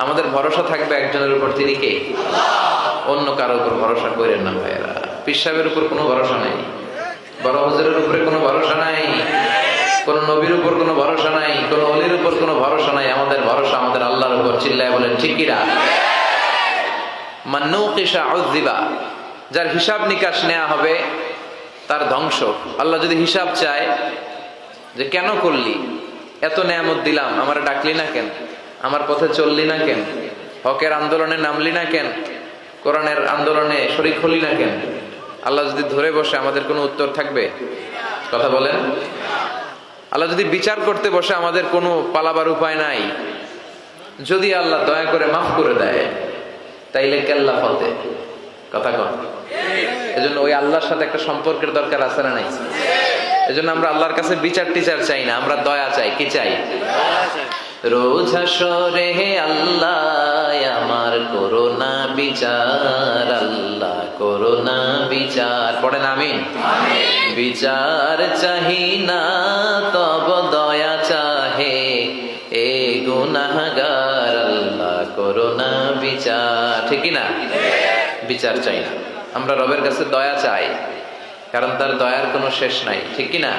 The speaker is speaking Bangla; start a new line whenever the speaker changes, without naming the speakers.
আমাদের ভরসা থাকবে একজনের উপর, তিনি কে? অন্য কারো উপর ভরসা করেন না ভাইয়েরা। পীর সাহেবের উপর কোনো ভরসা নাই, বড় হুজুরের উপরে কোনো ভরসা নাই, কোন নবীর উপর কোনো ভরসা নাই, কোন ওলির উপর কোনো ভরসা নাই। আমাদের ভরসা আমাদের আল্লাহর উপর। চিল্লায় বলেন ঠিক কিনা? মান নুকিশা উযযিবা, যার হিসাব নিকাশ নেওয়া হবে তার ধ্বংস। আল্লাহ যদি হিসাব চায় যে কেন করলি, এত নেয়ামত দিলাম, আমারে ডাকলি না কেন, আমার পথে চললি না কেন, হকের আন্দোলনে নামলি না কেন, কোরআনের আন্দোলনে শরীক হলি না কেন, আল্লাহ যদি ধরে বসে আমাদের কোনো উত্তর থাকবে? কথা বলেন। আল্লাহ যদি বিচার করতে বসে আমাদের কোনো পালাবার উপায় নাই। যদি আল্লাহ দয়া করে মাফ করে দেয় তাইলে কেল্লা ফতে। কথা কন। এজন্য ওই আল্লাহর সাথে একটা সম্পর্কের দরকার আছে না নাই? এজন্য আমরা আল্লাহর কাছে বিচার টিচার চাই না, আমরা দয়া চাই। কি চাই? রোজ হাসরে হে আল্লাহ আমার করোনা বিচার, আল্লাহ করোনা বিচার। পড়েন আমিন। বিচার চাহি না তব দয়া চাহে, এ গুনাহগার আল্লাহ করোনা বিচার। ঠিক না? বিচার চাই না, আমরা রবের কাছে দয়া চাই, কারণ তার দয়ার কোনো শেষ নাই। ঠিক না?